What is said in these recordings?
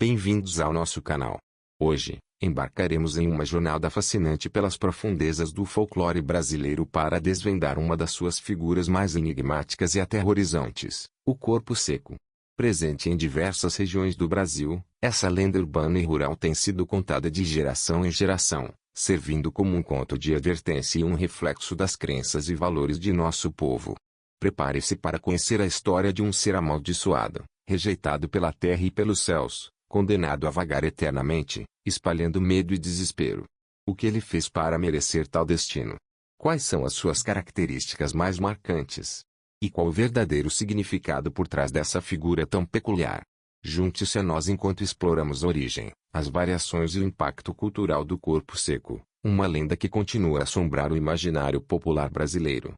Bem-vindos ao nosso canal. Hoje, embarcaremos em uma jornada fascinante pelas profundezas do folclore brasileiro para desvendar uma das suas figuras mais enigmáticas e aterrorizantes, o corpo seco. Presente em diversas regiões do Brasil, essa lenda urbana e rural tem sido contada de geração em geração, servindo como um conto de advertência e um reflexo das crenças e valores de nosso povo. Prepare-se para conhecer a história de um ser amaldiçoado, rejeitado pela terra e pelos céus, condenado a vagar eternamente, espalhando medo e desespero. O que ele fez para merecer tal destino? Quais são as suas características mais marcantes? E qual o verdadeiro significado por trás dessa figura tão peculiar? Junte-se a nós enquanto exploramos a origem, as variações e o impacto cultural do corpo seco, uma lenda que continua a assombrar o imaginário popular brasileiro.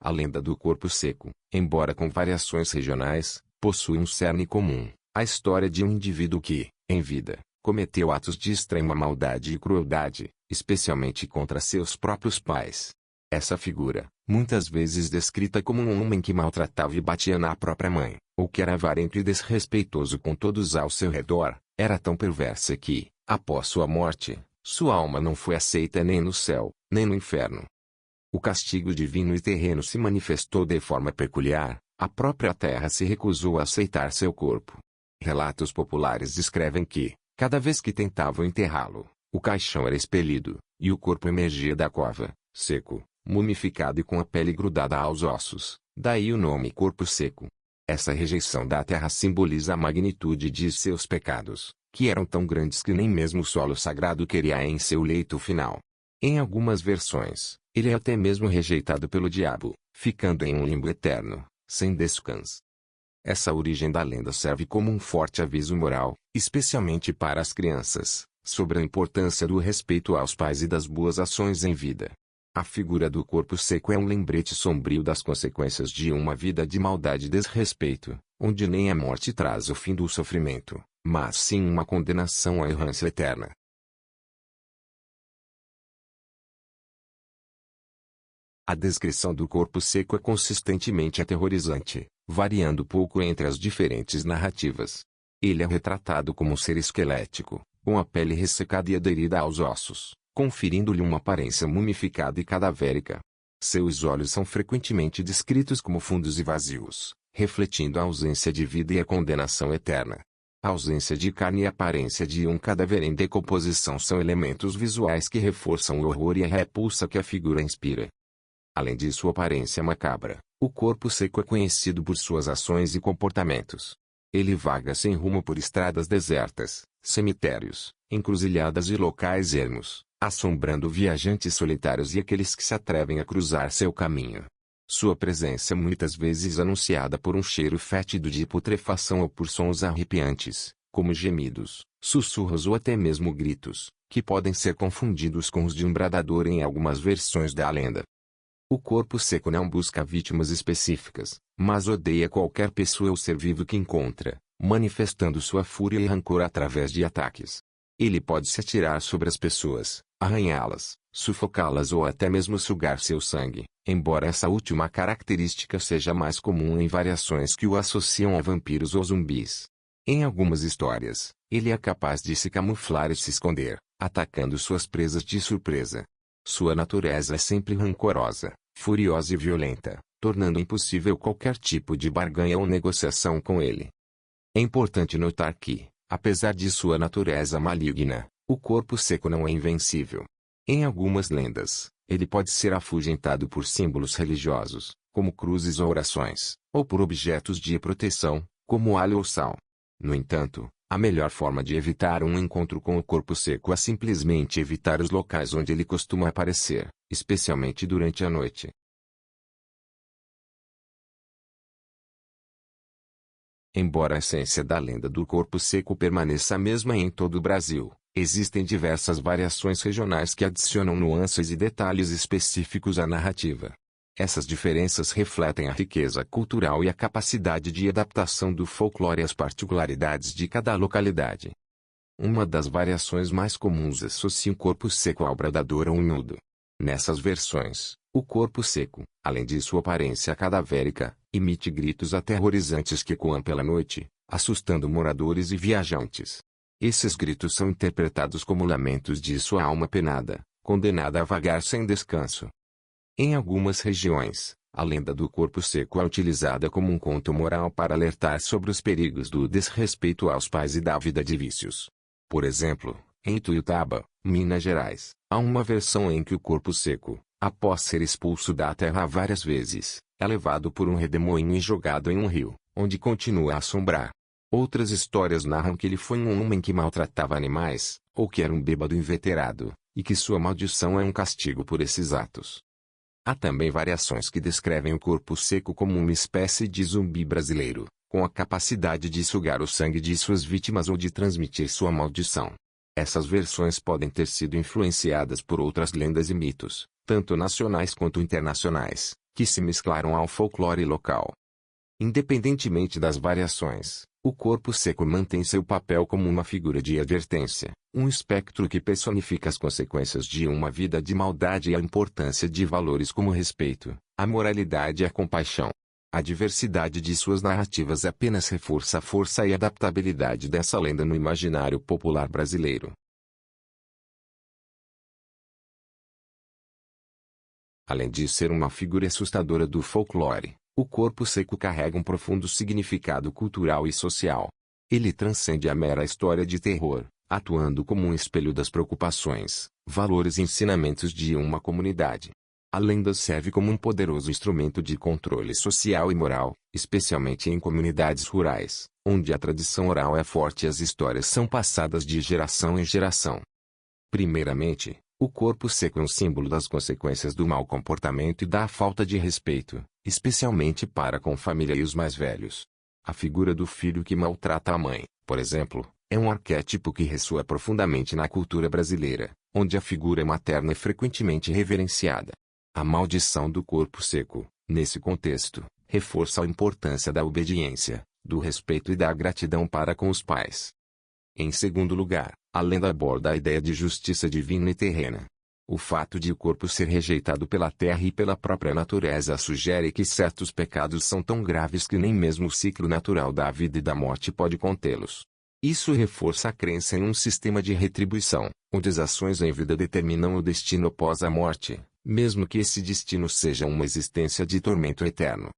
A lenda do corpo seco, embora com variações regionais, possui um cerne comum: a história de um indivíduo que, em vida, cometeu atos de extrema maldade e crueldade, especialmente contra seus próprios pais. Essa figura, muitas vezes descrita como um homem que maltratava e batia na própria mãe, ou que era avarento e desrespeitoso com todos ao seu redor, era tão perversa que, após sua morte, sua alma não foi aceita nem no céu, nem no inferno. O castigo divino e terreno se manifestou de forma peculiar: a própria terra se recusou a aceitar seu corpo. Relatos populares descrevem que, cada vez que tentavam enterrá-lo, o caixão era expelido, e o corpo emergia da cova, seco, mumificado e com a pele grudada aos ossos, daí o nome corpo seco. Essa rejeição da terra simboliza a magnitude de seus pecados, que eram tão grandes que nem mesmo o solo sagrado queria em seu leito final. Em algumas versões, ele é até mesmo rejeitado pelo diabo, ficando em um limbo eterno, sem descanso. Essa origem da lenda serve como um forte aviso moral, especialmente para as crianças, sobre a importância do respeito aos pais e das boas ações em vida. A figura do corpo seco é um lembrete sombrio das consequências de uma vida de maldade e desrespeito, onde nem a morte traz o fim do sofrimento, mas sim uma condenação à errância eterna. A descrição do corpo seco é consistentemente aterrorizante, variando pouco entre as diferentes narrativas. Ele é retratado como um ser esquelético, com a pele ressecada e aderida aos ossos, conferindo-lhe uma aparência mumificada e cadavérica. Seus olhos são frequentemente descritos como fundos e vazios, refletindo a ausência de vida e a condenação eterna. A ausência de carne e a aparência de um cadáver em decomposição são elementos visuais que reforçam o horror e a repulsa que a figura inspira. Além de sua aparência macabra, o corpo seco é conhecido por suas ações e comportamentos. Ele vaga sem rumo por estradas desertas, cemitérios, encruzilhadas e locais ermos, assombrando viajantes solitários e aqueles que se atrevem a cruzar seu caminho. Sua presença é muitas vezes anunciada por um cheiro fétido de putrefação ou por sons arrepiantes, como gemidos, sussurros ou até mesmo gritos, que podem ser confundidos com os de um bradador em algumas versões da lenda. O corpo seco não busca vítimas específicas, mas odeia qualquer pessoa ou ser vivo que encontra, manifestando sua fúria e rancor através de ataques. Ele pode se atirar sobre as pessoas, arranhá-las, sufocá-las ou até mesmo sugar seu sangue, embora essa última característica seja mais comum em variações que o associam a vampiros ou zumbis. Em algumas histórias, ele é capaz de se camuflar e se esconder, atacando suas presas de surpresa. Sua natureza é sempre rancorosa, furiosa e violenta, tornando impossível qualquer tipo de barganha ou negociação com ele. É importante notar que, apesar de sua natureza maligna, o corpo seco não é invencível. Em algumas lendas, ele pode ser afugentado por símbolos religiosos, como cruzes ou orações, ou por objetos de proteção, como alho ou sal. No entanto, a melhor forma de evitar um encontro com o corpo seco é simplesmente evitar os locais onde ele costuma aparecer, especialmente durante a noite. Embora a essência da lenda do corpo seco permaneça a mesma em todo o Brasil, existem diversas variações regionais que adicionam nuances e detalhes específicos à narrativa. Essas diferenças refletem a riqueza cultural e a capacidade de adaptação do folclore às particularidades de cada localidade. Uma das variações mais comuns associa o corpo seco ao bradador ou nudo. Nessas versões, o corpo seco, além de sua aparência cadavérica, Emite gritos aterrorizantes que ecoam pela noite, assustando moradores e viajantes. Esses gritos são interpretados como lamentos de sua alma penada, condenada a vagar sem descanso. Em algumas regiões, a lenda do corpo seco é utilizada como um conto moral para alertar sobre os perigos do desrespeito aos pais e da vida de vícios. Por exemplo, em Ituiutaba, Minas Gerais, há uma versão em que o corpo seco, após ser expulso da terra várias vezes, é levado por um redemoinho e jogado em um rio, onde continua a assombrar. Outras histórias narram que ele foi um homem que maltratava animais, ou que era um bêbado inveterado, e que sua maldição é um castigo por esses atos. Há também variações que descrevem o corpo seco como uma espécie de zumbi brasileiro, com a capacidade de sugar o sangue de suas vítimas ou de transmitir sua maldição. Essas versões podem ter sido influenciadas por outras lendas e mitos, tanto nacionais quanto internacionais, que se mesclaram ao folclore local. Independentemente das variações, o corpo seco mantém seu papel como uma figura de advertência, um espectro que personifica as consequências de uma vida de maldade e a importância de valores como o respeito, a moralidade e a compaixão. A diversidade de suas narrativas apenas reforça a força e adaptabilidade dessa lenda no imaginário popular brasileiro. Além de ser uma figura assustadora do folclore, o corpo seco carrega um profundo significado cultural e social. Ele transcende a mera história de terror, atuando como um espelho das preocupações, valores e ensinamentos de uma comunidade. A lenda serve como um poderoso instrumento de controle social e moral, especialmente em comunidades rurais, onde a tradição oral é forte e as histórias são passadas de geração em geração. Primeiramente, o corpo seco é um símbolo das consequências do mau comportamento e da falta de respeito, especialmente para com a família e os mais velhos. A figura do filho que maltrata a mãe, por exemplo, é um arquétipo que ressoa profundamente na cultura brasileira, onde a figura materna é frequentemente reverenciada. A maldição do corpo seco, nesse contexto, reforça a importância da obediência, do respeito e da gratidão para com os pais. Em segundo lugar, a lenda aborda a ideia de justiça divina e terrena. O fato de o corpo ser rejeitado pela terra e pela própria natureza sugere que certos pecados são tão graves que nem mesmo o ciclo natural da vida e da morte pode contê-los. Isso reforça a crença em um sistema de retribuição, onde as ações em vida determinam o destino após a morte, mesmo que esse destino seja uma existência de tormento eterno.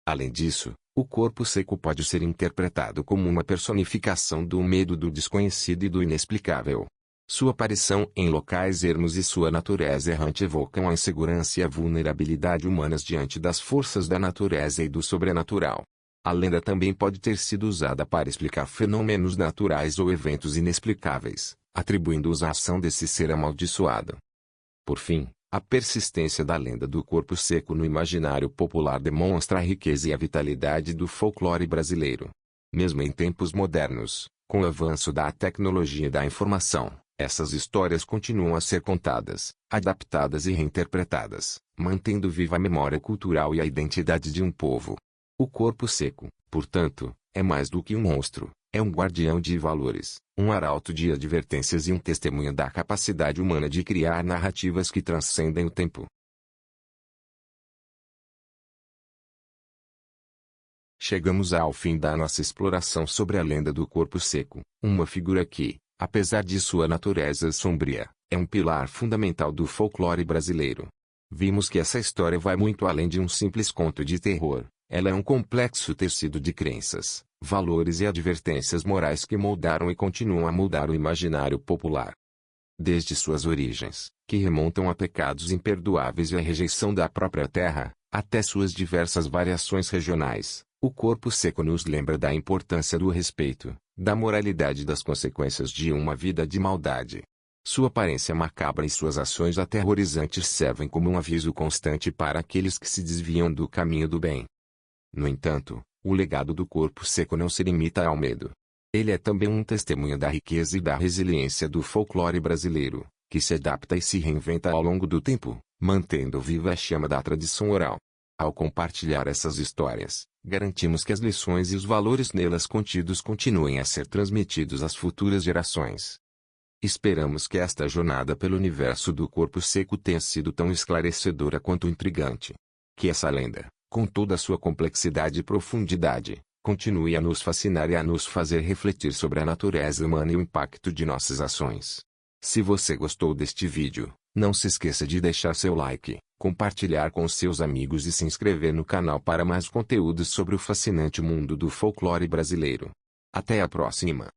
Além disso, o corpo seco pode ser interpretado como uma personificação do medo do desconhecido e do inexplicável. Sua aparição em locais ermos e sua natureza errante evocam a insegurança e a vulnerabilidade humanas diante das forças da natureza e do sobrenatural. A lenda também pode ter sido usada para explicar fenômenos naturais ou eventos inexplicáveis, atribuindo-os à ação desse ser amaldiçoado. Por fim, a persistência da lenda do corpo seco no imaginário popular demonstra a riqueza e a vitalidade do folclore brasileiro. Mesmo em tempos modernos, com o avanço da tecnologia e da informação, essas histórias continuam a ser contadas, adaptadas e reinterpretadas, mantendo viva a memória cultural e a identidade de um povo. O corpo seco, portanto, é mais do que um monstro, é um guardião de valores, um arauto de advertências e um testemunho da capacidade humana de criar narrativas que transcendem o tempo. Chegamos ao fim da nossa exploração sobre a lenda do corpo seco, uma figura que, apesar de sua natureza sombria, é um pilar fundamental do folclore brasileiro. Vimos que essa história vai muito além de um simples conto de terror. Ela é um complexo tecido de crenças, valores e advertências morais que moldaram e continuam a moldar o imaginário popular. Desde suas origens, que remontam a pecados imperdoáveis e a rejeição da própria terra, até suas diversas variações regionais, o corpo seco nos lembra da importância do respeito, da moralidade e das consequências de uma vida de maldade. Sua aparência macabra e suas ações aterrorizantes servem como um aviso constante para aqueles que se desviam do caminho do bem. No entanto, o legado do corpo seco não se limita ao medo. Ele é também um testemunho da riqueza e da resiliência do folclore brasileiro, que se adapta e se reinventa ao longo do tempo, mantendo viva a chama da tradição oral. Ao compartilhar essas histórias, garantimos que as lições e os valores nelas contidos continuem a ser transmitidos às futuras gerações. Esperamos que esta jornada pelo universo do corpo seco tenha sido tão esclarecedora quanto intrigante. Que essa lenda, Com toda a sua complexidade e profundidade, continue a nos fascinar e a nos fazer refletir sobre a natureza humana e o impacto de nossas ações. Se você gostou deste vídeo, não se esqueça de deixar seu like, compartilhar com seus amigos e se inscrever no canal para mais conteúdos sobre o fascinante mundo do folclore brasileiro. Até a próxima!